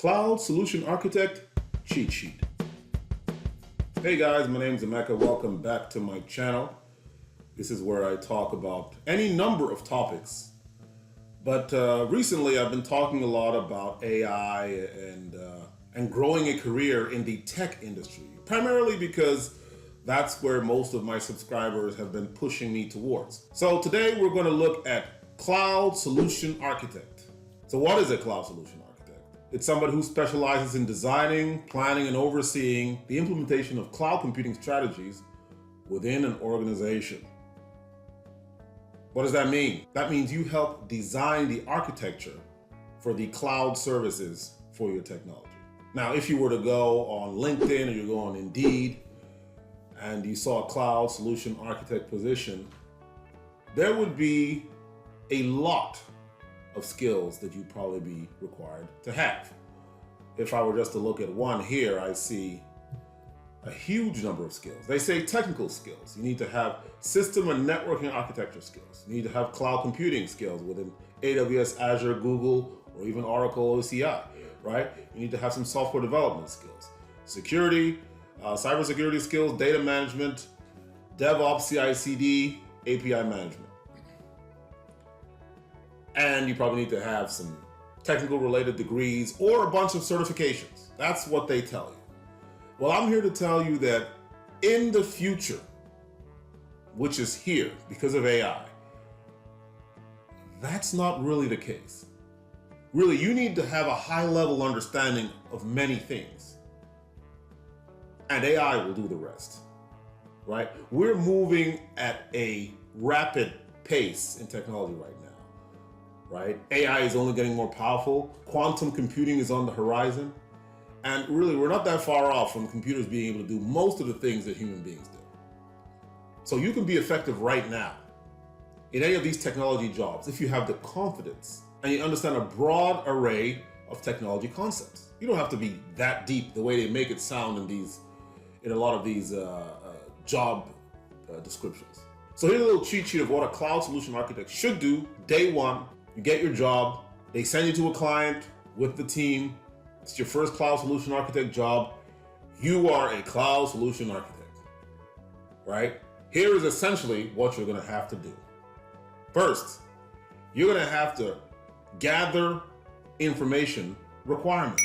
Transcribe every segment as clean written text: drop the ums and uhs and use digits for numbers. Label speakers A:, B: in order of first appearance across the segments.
A: Cloud Solution Architect Cheat Sheet. Hey guys, my name is Emeka. Welcome back to my channel. This is where I talk about any number of topics. But recently I've been talking a lot about AI and growing a career in the tech industry, primarily because that's where most of my subscribers have been pushing me towards. So today we're going to look at Cloud Solution Architect. So what is a Cloud Solution Architect? It's somebody who specializes in designing, planning, and overseeing the implementation of cloud computing strategies within an organization. What does that mean? That means you help design the architecture for the cloud services for your technology. Now, if you were to go on LinkedIn or you go on Indeed and you saw a Cloud Solution Architect position, there would be a lot of skills that you'd probably be required to have. If I were just to look at one here, I see a huge number of skills. They say technical skills. You need to have system and networking architecture skills. You need to have cloud computing skills within AWS, Azure, Google, or even Oracle OCI, right? You need to have some software development skills. Security, cybersecurity skills, data management, DevOps, CI/CD, API management. And you probably need to have some technical related degrees or a bunch of certifications. That's what they tell you. Well, I'm here to tell you that in the future, which is here because of AI, that's not really the case. Really, you need to have a high level understanding of many things. And AI will do the rest, right? We're moving at a rapid pace in technology right now. Right? AI is only getting more powerful. Quantum computing is on the horizon. And really, we're not that far off from computers being able to do most of the things that human beings do. So you can be effective right now in any of these technology jobs if you have the confidence and you understand a broad array of technology concepts. You don't have to be that deep the way they make it sound in a lot of these job descriptions. So here's a little cheat sheet of what a cloud solution architect should do day one. You get your job, they send you to a client with the team. It's your first cloud solution architect job. You are a cloud solution architect, right? Here is essentially what you're gonna have to do. First, you're gonna have to gather information requirements.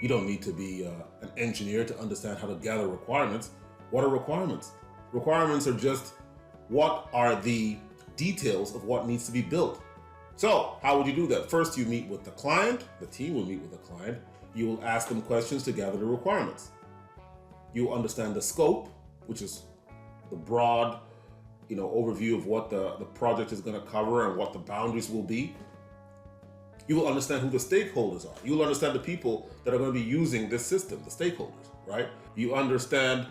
A: You don't need to be an engineer to understand how to gather requirements. What are requirements? Requirements are just what are the details of what needs to be built. So how would you do that? First, you meet with the client. The team will meet with the client. You will ask them questions to gather the requirements. You understand the scope, which is the broad, overview of what the project is going to cover and what the boundaries will be. You will understand who the stakeholders are. You will understand the people that are going to be using this system, the stakeholders, right? You understand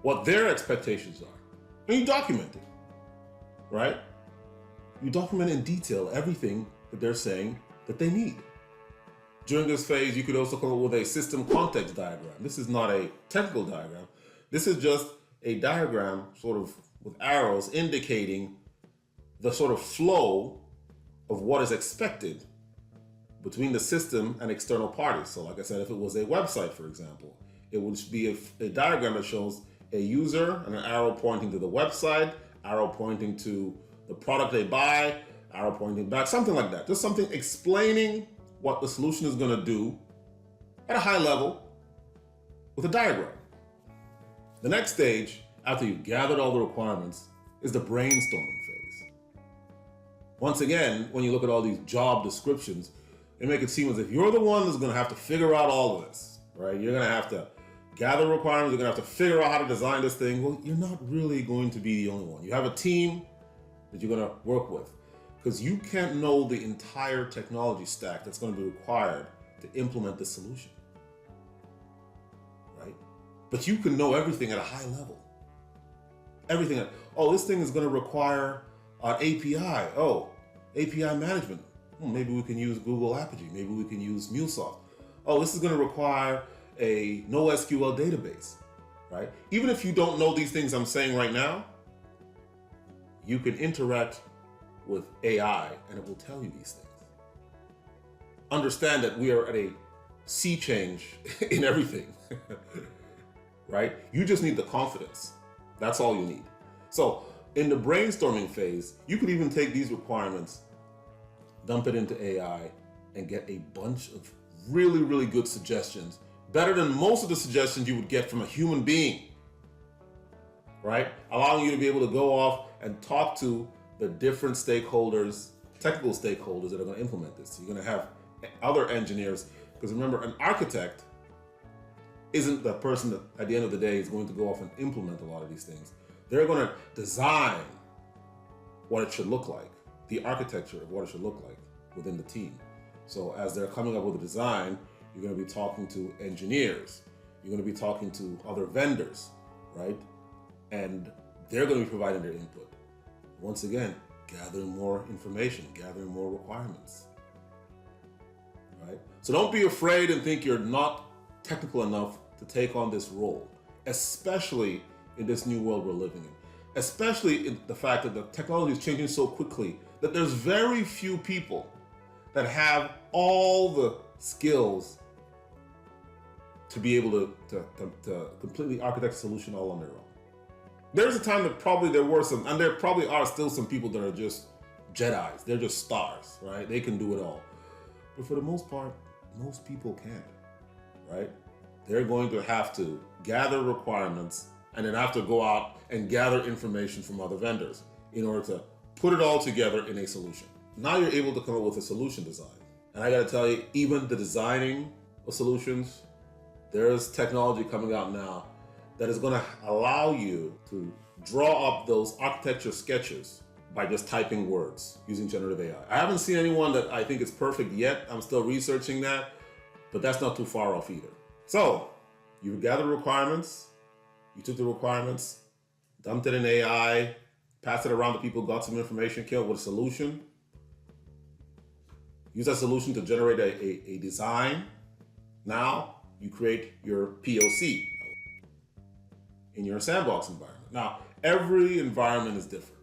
A: what their expectations are. And you document it, right? You document in detail everything that they're saying that they need. During this phase, you could also come up with a system context diagram. This is not a technical diagram. This is just a diagram sort of with arrows indicating the sort of flow of what is expected between the system and external parties. So like I said, if it was a website, for example, it would be a diagram that shows a user and an arrow pointing to the website, arrow pointing to the product they buy, arrow pointing back, something like that. Just something explaining what the solution is going to do at a high level with a diagram. The next stage, after you've gathered all the requirements, is the brainstorming phase. Once again, when you look at all these job descriptions, they make it seem as if you're the one that's going to have to figure out all of this, right? You're going to have to gather requirements, you're going to have to figure out how to design this thing. Well, you're not really going to be the only one. You have a team that you're going to work with, because you can't know the entire technology stack that's going to be required to implement this solution, right? But you can know everything at a high level. Everything. This thing is going to require an API. API management. Maybe we can use Google Apogee. Maybe we can use MuleSoft. This is going to require a NoSQL database, right? Even if you don't know these things I'm saying right now, you can interact with AI and it will tell you these things. Understand that we are at a sea change in everything, right? You just need the confidence. That's all you need. So in the brainstorming phase, you could even take these requirements, dump it into AI, and get a bunch of really, really good suggestions, better than most of the suggestions you would get from a human being, right? Allowing you to be able to go off and talk to the different stakeholders, technical stakeholders that are going to implement this. You're going to have other engineers, because remember, an architect isn't the person that at the end of the day is going to go off and implement a lot of these things. They're going to design what it should look like, the architecture of what it should look like within the team. So as they're coming up with a design, you're going to be talking to engineers, you're going to be talking to other vendors, right? And they're going to be providing their input. Once again, gathering more information, gathering more requirements, right? So don't be afraid and think you're not technical enough to take on this role, especially in this new world we're living in, especially in the fact that the technology is changing so quickly that there's very few people that have all the skills to be able to completely architect a solution all on their own. There's a time that probably there were some, and there probably are still some people that are just Jedis. They're just stars, right? They can do it all. But for the most part, most people can't, right? They're going to have to gather requirements and then have to go out and gather information from other vendors in order to put it all together in a solution. Now you're able to come up with a solution design. And I gotta tell you, even the designing of solutions, there's technology coming out now that is gonna allow you to draw up those architecture sketches by just typing words using generative AI. I haven't seen anyone that I think is perfect yet. I'm still researching that, but that's not too far off either. So you gathered requirements, you took the requirements, dumped it in AI, passed it around to people, got some information, came up with a solution. Use that solution to generate a design. Now you create your POC in your sandbox environment. Now, every environment is different.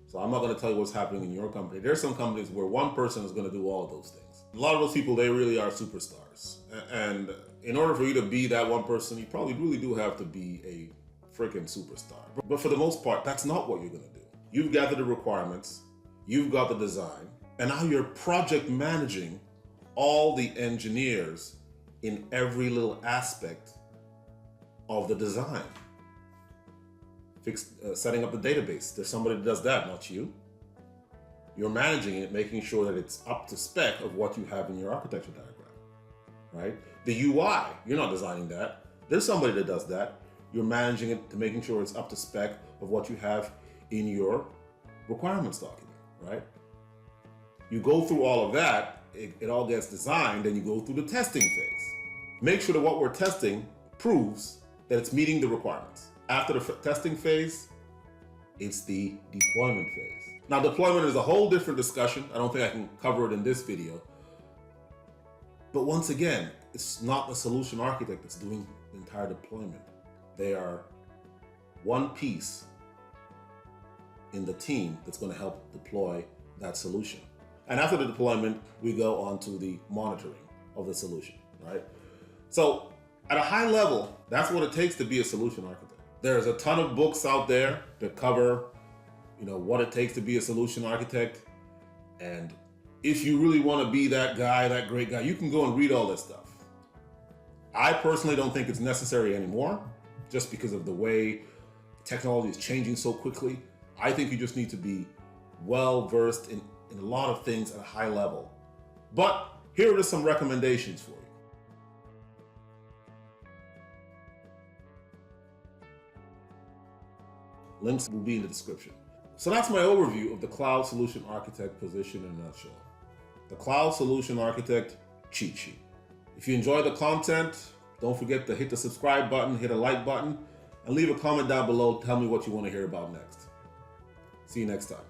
A: So I'm not going to tell you what's happening in your company. There's some companies where one person is going to do all of those things. A lot of those people, they really are superstars. And in order for you to be that one person, you probably really do have to be a freaking superstar. But for the most part, that's not what you're going to do. You've gathered the requirements, you've got the design, and now you're project managing all the engineers in every little aspect of the design. Setting up the database. There's somebody that does that, not you. You're managing it, making sure that it's up to spec of what you have in your architecture diagram, right? The UI, you're not designing that. There's somebody that does that. You're managing it to making sure it's up to spec of what you have in your requirements document, right? You go through all of that, it all gets designed, and you go through the testing phase. Make sure that what we're testing proves that it's meeting the requirements. After the testing phase, it's the deployment phase. Now, deployment is a whole different discussion. I don't think I can cover it in this video. But once again, it's not the solution architect that's doing the entire deployment. They are one piece in the team that's going to help deploy that solution. And after the deployment, we go on to the monitoring of the solution, right? So at a high level, that's what it takes to be a solution architect. There's a ton of books out there that cover, what it takes to be a solution architect. And if you really want to be that guy, that great guy, you can go and read all this stuff. I personally don't think it's necessary anymore, just because of the way technology is changing so quickly. I think you just need to be well versed in a lot of things at a high level. But here are just some recommendations for you. Links will be in the description. So that's my overview of the Cloud Solution Architect position in a nutshell. The Cloud Solution Architect cheat sheet. If you enjoy the content, don't forget to hit the subscribe button, hit a like button, and leave a comment down below. Tell me what you want to hear about next. See you next time.